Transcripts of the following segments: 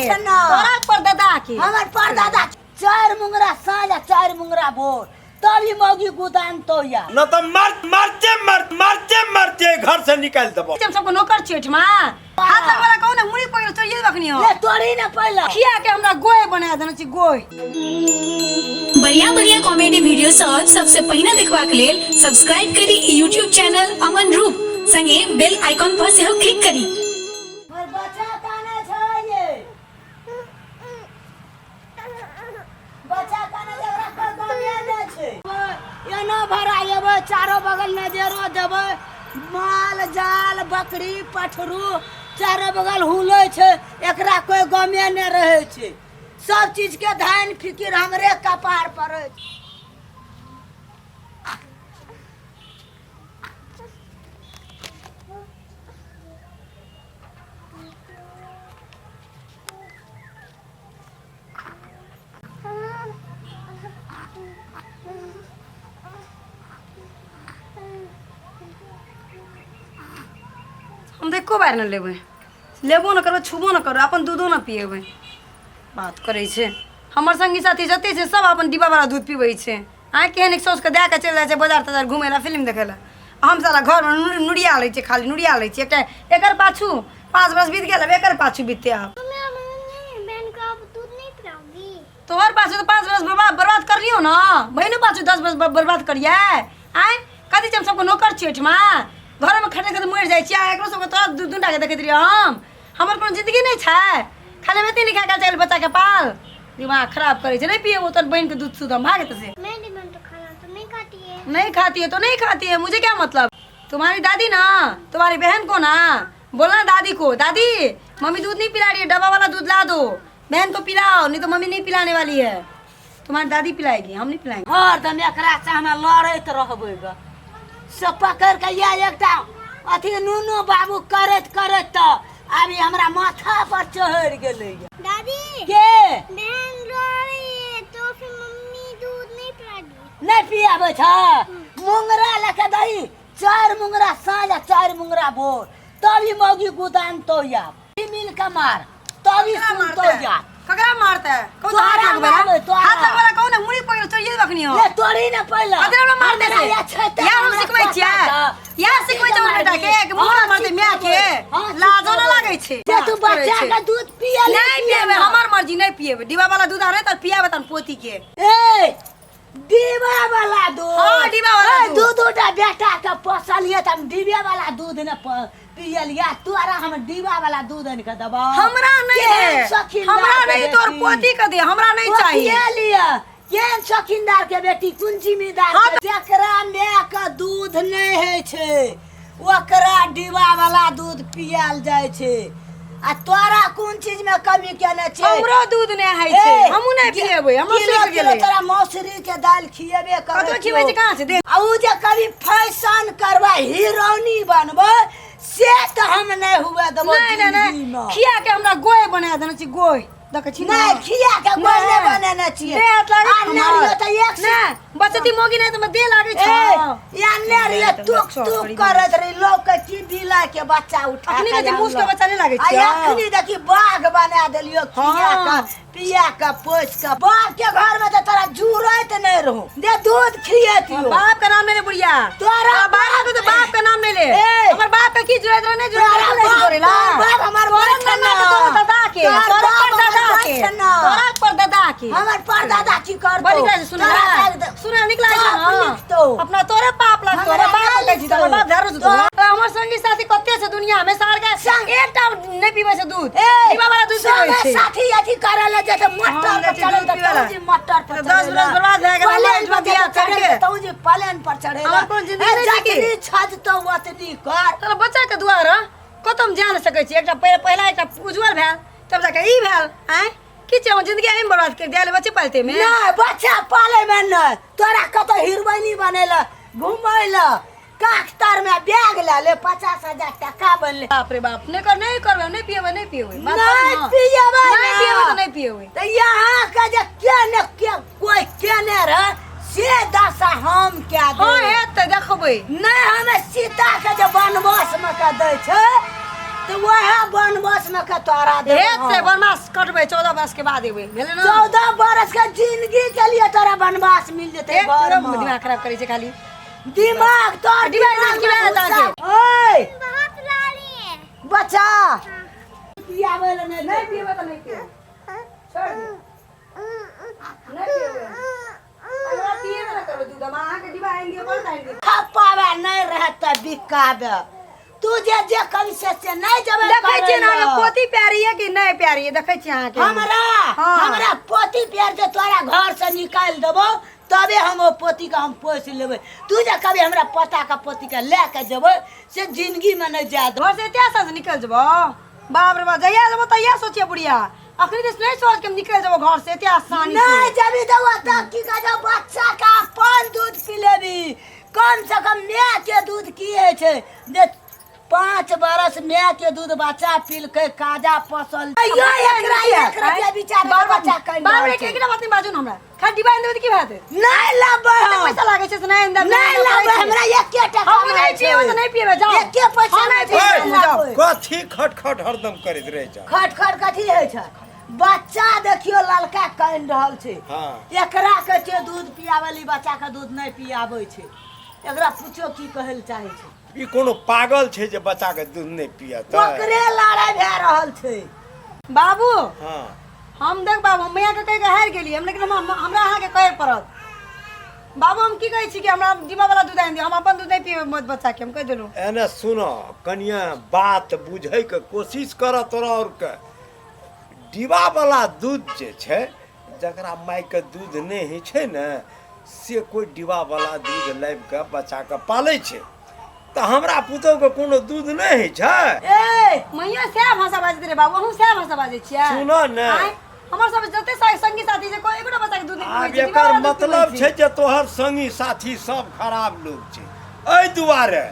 तोरा परदादा के हमर परदादा 4 मुंगरा साल 4 मुंगरा भोर तभी मौगी गुदान तो या न तो मरते घर से निकाल देबो। तुम सबको नौकर चेठ मां हाथ वाला कौन है मुड़ी पकड़ तो ये रखनी हो ले तोड़ी ना पहला खिया के हमरा गोय बना देना छी गोय। बढ़िया कॉमेडी वीडियो सबसे पहिने देखबाक लेल सब्सक्राइब करी YouTube चैनल अमन रूप संगे बेल आइकन पर सेहो क्लिक करी। और बच्चा काने छै ये बच्चा काने जरा कमिया दे छै ये न भरा येबे चारों बगल नजरो देबे माल जाल बकरी पठरू चारों बगल हुलै छै एकरा कोई गमे न रहे छै सब चीज के ध्यान फिकिर हमरे कपार पर है। हम देखो बार न लेबो न करबो छुबो न करो अपन दूधो न पिएबै बात करे छे। हमर संगी साथी जते छे सब अपन डिब्बा वाला दूध पीबै छे आ केहन सोच के दे के चल जाय छे बाजार तजार घुमे ला फिल्म देखे ला। हम सारा घर में नुड़िया लै छे खाली नुड़िया लै छे एकटा एकर पाछू 5 वर्ष बीत गेल एकर पाछू बीतते आप बहन को अब दूध नहीं पिलाऊंगी। तोहर पाछू तो 5 वर्ष बर्बाद कर लियो ना बहनों पाछू 10 वर्ष बर्बाद करिए आय कथि हम सबको नौकर चेठ मां घर में खटे के मर जाय छी एकरो सब तोरा दूध के देखैत रहियो हमर कोनो जिंदगी नहीं छै खाली में तीन खा चल बच्चा के पाल दिमाग खराब करे छे नहीं पिए तो बहन के दूध सुध हम भागत से मेरी बहन तो खाना तो नहीं खाती है। नहीं खाती है तो नहीं खाती है मुझे क्या मतलब तुम्हारी दादी ना तुम्हारी बहन को ना बोलना दादी को दादी मम्मी दूध नहीं पिला रही है डब्बा वाला दूध ला दो बहन को पिलाओ नहीं तो मम्मी नहीं पिलाने वाली है तुम्हारी दादी पिलाएगी हम नहीं पिलाएंगे। हरदम एकरा से हम लड़त रहबै ग सब पकड़ के या एकटा अथी नूनू बाबू करत तो अभी हमरा माथा पर चढ़ गेलै दादी के बहन रो रही है तो फिर मम्मी दूध नहीं पिलाएगी। नहीं पियाबे छ मुंगरा लेके दही 4 मुंगरा साल 4 मुंगरा भोर तभी मौगी गुदान तो या मिल के मार तभी सुन तो या ककरा मारता है कौन तोहरा हाथ मारबै, तोहरा। हाथ वाला कौन है मुड़ी पकड़ तो ये रखनी हो ले तोड़ी ना पहला अदरा मार दे से या हम सिखबै छियै या सिखबै छ बेटा के मुड़ा मार दे मिया के लाजो न लागै छै जे तू बच्चा के दूध पिया ले नहीं पिएबे हमर मर्जी नहीं पिएबे डिब्बा वाला दूध आ रे त पियाबे तन पोती के ए डिब्बा वाला दूध हां डिब्बा वाला दूध दूधटा बेटा के पोसलिए त हम डिब्बा वाला दूध न पियलिया तोरा हम डिब्बा वाला दूध न के दबा हमरा नहीं दे हमरा नहीं तोर पोती के दे हमरा नहीं चाहिए लिया केन शौकीनदार के बेटी कुन जिम्मेदार जेकरा माय के दूध नहीं है छे ओकरा डिब्बा वाला दूध पियाल जाय छे आ तोरा कोन चीज में कमी केने छे हमरो दूध नहीं है छे हमहु नहीं पिएबै हम सीख गेलै तोरा मौसरी के दाल खिएबे कर कतो खिबै छै कहां से दे आ उ जे कभी फैशन करबा हीरोनी बनबो से तो हम नहीं हुआ दबो नहीं खिया के हमरा गोय बना देना छी गोय देख छी नहीं खिया के गोय नहीं बनाना चाहिए दे हाथ लागे आ नारियो त एक से बचती मोगी नहीं तो मैं दे लागे छ या नारियो टुक करत रही लोग के टीवी ला के बच्चा उठा अखनी में जे मुस के बच्चा नहीं लागे छ आ अखनी देखी बाघ बना देलियो खिया के पिया के पोछ के बाप के घर में तो तोरा जुरत नहीं रहू दे दूध खिएतियो बाप का नाम नहीं ले बुढ़िया तोरा बाप तो बाप का नाम नहीं ले हमर बाप के की जरूरत नहीं जरूरत बाप हमर दादा के दादा के हमर परदादा की कर बड़ी क्लास सुना निकला अपना तोरे पाप लग तोरे बाप के जी तोरे बाप धरो तो हमर संगी साथी कते से दुनिया में सार के एकटा नहीं पीबे से दूध पीबा वाला दूध पीबे छै साथी अथी करे ले जे मटर पर चढ़ल त तौजी मटर पर 10 वर्ष बर्बाद भए गेल लाइट में दिया चढ़ के तौजी प्लेन पर चढ़े और कोन जिंदगी नहीं की छज तो ओतनी कर तोरा बच्चा के दुआर कतम जान सकै छी एकटा पहला एकटा उज्जवल भेल तब जाके ई भेल हैं की छै जिंदगी एम बर्बाद कर दिया बच्चे पालते में नहीं बच्चा पाले में नहीं तोरा कतो हिरबैनी बनेला घुमैला काख्तर में बैग ले 50,000 टका बनले बाप रे बाप नहीं करबे नहीं पिएबे नहीं पिएबे नहीं पिएबे नहीं पिएबे तो नहीं पिएबे तो यहाँ का जे केने के कोई केने रह से दशा हम क्या दे हां हे त देखबै नहीं हमें सीता के जे बनवास में का दे छै तो वह बनवास में के तोरा दे से बनवास कटबे 14 वर्ष के बाद एबे भेले ना 14 बरस के जिंदगी के लिए तोरा बनवास मिल जेते दिमाग खराब करे छे खाली दिमाग तोर दिमाग की बात आके ओए बहुत लाली है। बच्चा पियावे ले नहीं पीबे तो नहीं पीबे छोड़ दे नहीं पीबे अगर पीबे ना करो दूध मां के डिबा आइन दियो कर दाइन दियो खपावे नहीं रहता बिकावे तू जे कभी से नहीं जबे देखै छी ना पोती प्यारी है कि नहीं प्यारी है देखै छी अहाँ के हमरा पोती प्यार जे तोरा घर से निकाल देबो तबे हम ओ पोती का हम पोस लेबै तू जे कभी हमरा पता का पोती का लेके जेबै से जिंदगी में नहीं जा दो घर से इतिहास से निकल जबो बाप रे बाप जइया जबो त या सोचिए बुढ़िया अखनी दिस नहीं सोच के हम निकल जबो घर से इतिहास सानी नहीं जबी देबो त की का जो बच्चा का अपन दूध पी लेबी कम से कम मां के दूध की है छे जे 5 बरस मां के दूध बच्चा पील के काजा पसल यो एकरा के विचार बच्चा कइन बाप रे के बात नहीं बाजू न हमरा खाली डिबा देबे की बात है नहीं लाबै पैसा लागे छे नहीं अंदर नहीं लाबै हमरा 1 टका हम नहीं पीबे तो नहीं पीबे जाओ 1 पैसा नहीं पीबे कथी खटखट हरदम करैत रहे छ खट कथी है छ बच्चा देखियो ललका कइन रहल छे हां एकरा के छे दूध पियावली बच्चा के दूध नहीं पियाबै छे एकरा पूछो की कहल चाहे छे ई कोनो पागल छै जे बच्चा के दूध नहीं पियत ओकरे लड़ाई भे रहल छे बाबू हां हम देख बाबू मैया के कह के हार गेली हम लेकिन हमरा अहाँ के कहे पड़त बाबू हम की कहै छी कि हमरा डिब्बा वाला दूध आइन दियो हम अपन दूध नहीं पीबे मत बच्चा के हम कह देलु एने सुनो कनिया बात बुझै के कोशिश कर तोरा और के डिब्बा वाला दूध जे छै जकरा माय के दूध नहीं है छै ने से कोई डिब्बा वाला दूध लाइब के बच्चा के पाले छै तो हमरा पुतौ के कोनो दूध नहीं है छै ए मैया से भाषा बाजत रे बाबू हम से भाषा बाजै छियै सुनो ने हमर सब जते संगी साथी जे कोई एकोटा बच्चा के दूध नहीं आब पीबै छै एकर मतलब छै जे तोहर संगी साथी सब खराब लोग छै एहि दुआरे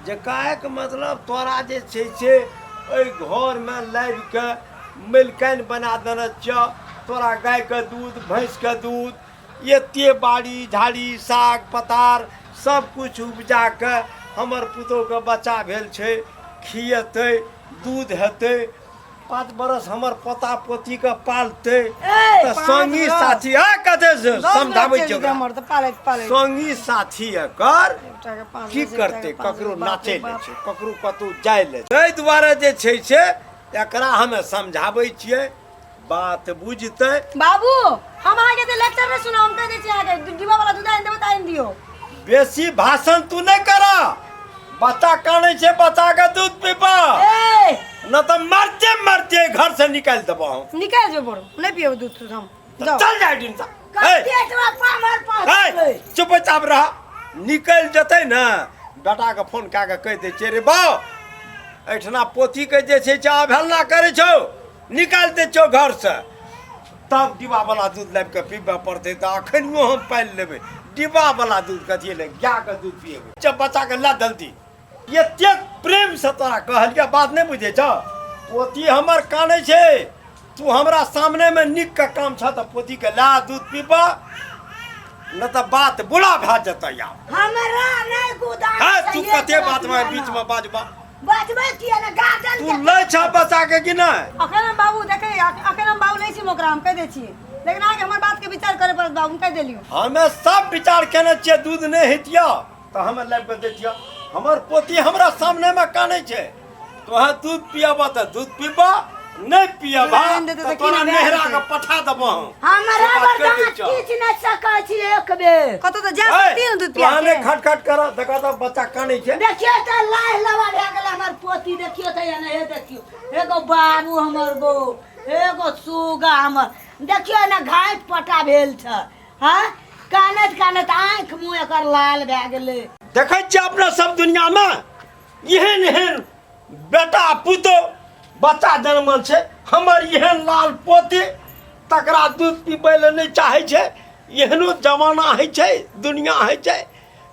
जे काहे के मतलब तोरा जे छै से एहि घर में लाबि के मिलकैन बना देने छ तोरा गाय के दूध भैंस के दूध एते बाड़ी झाड़ी साग पतार सब कुछ उपजा के हमर पुतोह के बच्चा भेल छै खिएतै दूध हेतै 5 बरस हमर पोता पोती के पालते तो संगी साथी आ कते समझाबै छै हमर त पाले संगी साथी एकर की करते ककरो नाचे ले छै ककरो कतौ जाय ले ताहि दुआरे जे छै से एकरा हमे समझाबै छियै बात बुझते बाबू हम आगे ते लेक्चर में सुना हम कह दे छी आगे डिब्बा वाला दूध आइन देबो त आइन दियो बेसी भाषण तू नहीं करा बच्चा काने छे बच्चा के दूध पीबा ए न तो मरते मरते घर से निकाल देबो हम निकाल जो बड़ो नहीं पियो दूध तो हम जाओ चल जाए दिन सा पेटवा पामर पास चुपचाप रह निकल जते न बेटा के फोन कए के कह दे छै रे बाऊ एठना पोती के जे छै अवहेलना करे छौ निकाल दे छौ घर से तब डिब्बा वाला दूध लाबि के पीबे पड़ते तो अखनियो हम पाल लेबै डिब्बा वाला दूध कथी ले गाय के दूध पिएबै जब बच्चा के ला जल्दी एते प्रेम से तोरा कहलिया बात नहीं बुझे छ पोती हमर काने छै तू हमरा सामने में निक का काम छ त पोती के ला दूध पीबा न त बात बुरा भा जता या हमरा नहीं गुदा है तू कते बात में बीच में बाजबा बाजबै किया ना गार्डन तू ले छ बच्चा के कि नहीं अखन हम बाबू देखे अखन हम बाबू नहीं छी मोकरा हम कह दे छी लेकिन आगे हमर बात के विचार करे पर बाबू कह देलियो हमें सब विचार केने छियै दूध नहीं हेतिया तो हमें लाइब के देतिया हमर पोती हमरा सामने में काने छै तोहा दूध पियाबा त दूध पीबा नहीं पियाबा त तोरा नेहरा के पठा देबो हमरा बर्दाश्त किछ न सकै छी एक बेर कत तो जा सकती न दूध पिया तोहने खटखट कर देखा तो बच्चा काने छै देखियो त लाह लवा भे गेल हमर पोती देखियो त एने हे देखियो एगो बाबू हमर गो एगो सुगा हमर देखियो ना घाट पटा भेल छ हां कानत कानत आंख मुंह एकर लाल भे गेले देखै छी अपना सब दुनिया में एहन एहन बेटा पुतो बच्चा जन्मल छै हमर एहन लाल पोती तकरा दूध पीबै ले नहीं चाहे छै एहनो जमाना है छै दुनिया है छै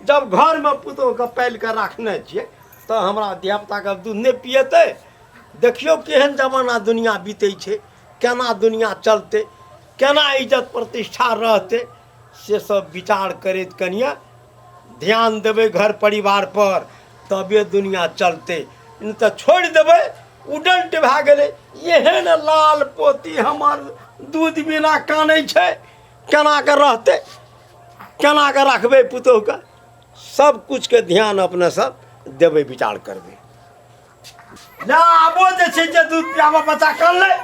जब घर में पुतो के पाल के राखने छियै तो हमरा धियापुता के दूध नहीं पिएतै देखियो केहन जमाना दुनिया बीते छै केना दुनिया चलते केना इज्जत प्रतिष्ठा रहते से सब विचार करैत कनिया ध्यान देवे घर परिवार पर तबे दुनिया चलते नहीं तो छोड़ देवे उडल्ट भए गेलै एहन लाल पोती हमर दूध बिना कानै छै केना के रहतै केना के रखबै पुतहुके सब कुछके ध्यान अपने सब देबै विचार करबै ना आबो जे छै जे दूध पियाबऽ बच्चा कानलै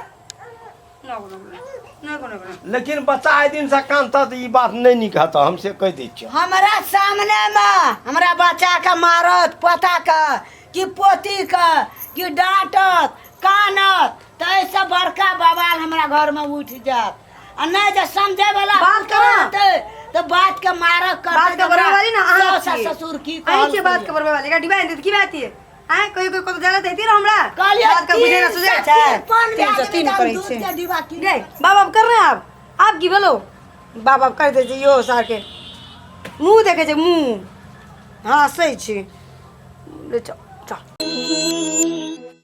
लेकिन बच्चा आइ दिन से कानता तऽ ई बात नहीं नीक हेतऽ हमसे कह दै छियै हमरा सामने में हमरा बच्चा के मारत पोता के कि पोती के कि डांटत कानत तो ऐसे बड़का बवाल हमरा घर में उठ जात आ नहीं जे समझे वाला बात करो। तो बात के मारक कर बात के बराबर वाली ना अहाँ सास छियै। ससुर की अहीं के बात के बराबर वाली का डिबा देत की बात है आय कोई कोई को ज्यादा देती रह हमरा कहलिए बात का बुझे ना सुझे छै कौन 303 करै दूध छै के डिब्बा की गए बाप बाप कर रहे हैं आप की बोलो बाप बाप कर दे यो सार के मुंह देखे छै मुंह हाँ सही छै ले चल चल